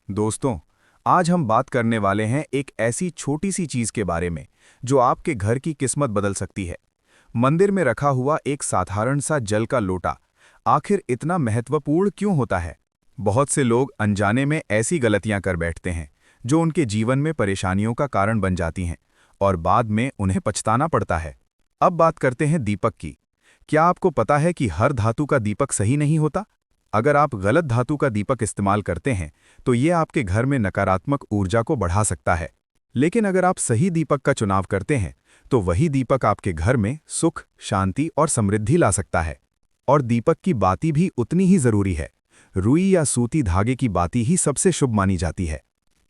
दोस्तों, आज हम बात करने वाले हैं एक ऐसी छोटी सी चीज के बारे में जो आपके घर की किस्मत बदल सकती है। मंदिर में रखा हुआ एक साधारण सा जल का लोटा आखिर इतना महत्वपूर्ण क्यों होता है? बहुत से लोग अनजाने में ऐसी गलतियां कर बैठते हैं जो उनके जीवन में परेशानियों का कारण बन जाती हैं और बाद में उन्हें पछताना पड़ता है। अब बात करते हैं दीपक की। क्या आपको पता है कि हर धातु का दीपक सही नहीं होता? अगर आप गलत धातु का दीपक इस्तेमाल करते हैं तो ये आपके घर में नकारात्मक ऊर्जा को बढ़ा सकता है। लेकिन अगर आप सही दीपक का चुनाव करते हैं तो वही दीपक आपके घर में सुख, शांति और समृद्धि ला सकता है। और दीपक की बाती भी उतनी ही जरूरी है। रुई या सूती धागे की बाती ही सबसे शुभ मानी जाती है।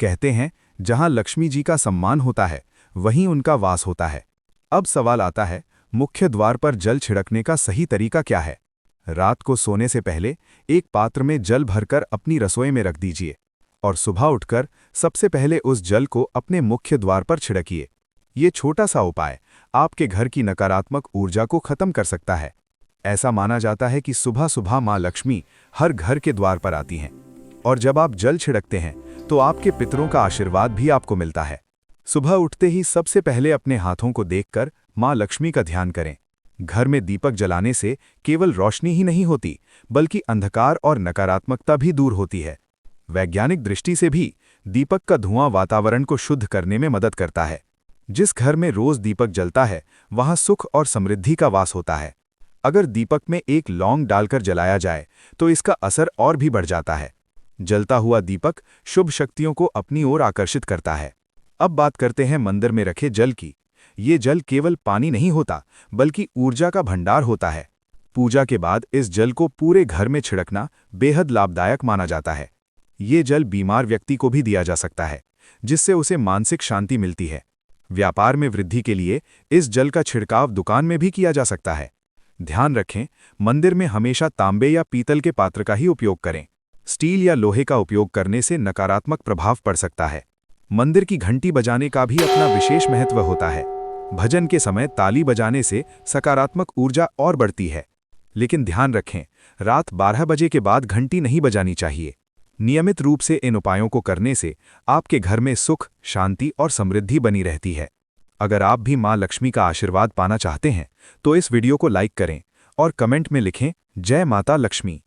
कहते हैं, जहां लक्ष्मी जी का सम्मान होता है वहीं उनका वास होता है। अब सवाल आता है, मुख्य द्वार पर जल छिड़कने का सही तरीका क्या है? रात को सोने से पहले एक पात्र में जल भरकर अपनी रसोई में रख दीजिए और सुबह उठकर सबसे पहले उस जल को अपने मुख्य द्वार पर छिड़किए। ये छोटा सा उपाय आपके घर की नकारात्मक ऊर्जा को खत्म कर सकता है। ऐसा माना जाता है कि सुबह सुबह माँ लक्ष्मी हर घर के द्वार पर आती हैं और जब आप जल छिड़कते हैं तो आपके पितरों का आशीर्वाद भी आपको मिलता है। सुबह उठते ही सबसे पहले अपने हाथों को देखकर माँ लक्ष्मी का ध्यान करें। घर में दीपक जलाने से केवल रोशनी ही नहीं होती बल्कि अंधकार और नकारात्मकता भी दूर होती है। वैज्ञानिक दृष्टि से भी दीपक का धुआं वातावरण को शुद्ध करने में मदद करता है। जिस घर में रोज दीपक जलता है वहां सुख और समृद्धि का वास होता है। अगर दीपक में एक लौंग डालकर जलाया जाए तो इसका असर और भी बढ़ जाता है। जलता हुआ दीपक शुभ शक्तियों को अपनी ओर आकर्षित करता है। अब बात करते हैं मंदिर में रखे जल की। ये जल केवल पानी नहीं होता बल्कि ऊर्जा का भंडार होता है। पूजा के बाद इस जल को पूरे घर में छिड़कना बेहद लाभदायक माना जाता है। ये जल बीमार व्यक्ति को भी दिया जा सकता है, जिससे उसे मानसिक शांति मिलती है। व्यापार में वृद्धि के लिए इस जल का छिड़काव दुकान में भी किया जा सकता है। ध्यान रखें, मंदिर में हमेशा तांबे या पीतल के पात्र का ही उपयोग करें। स्टील या लोहे का उपयोग करने से नकारात्मक प्रभाव पड़ सकता है। मंदिर की घंटी बजाने का भी अपना विशेष महत्व होता है। भजन के समय ताली बजाने से सकारात्मक ऊर्जा और बढ़ती है। लेकिन ध्यान रखें, रात 12 बजे के बाद घंटी नहीं बजानी चाहिए। नियमित रूप से इन उपायों को करने से आपके घर में सुख, शांति और समृद्धि बनी रहती है। अगर आप भी माँ लक्ष्मी का आशीर्वाद पाना चाहते हैं तो इस वीडियो को लाइक करें और कमेंट में लिखें, जय माता लक्ष्मी।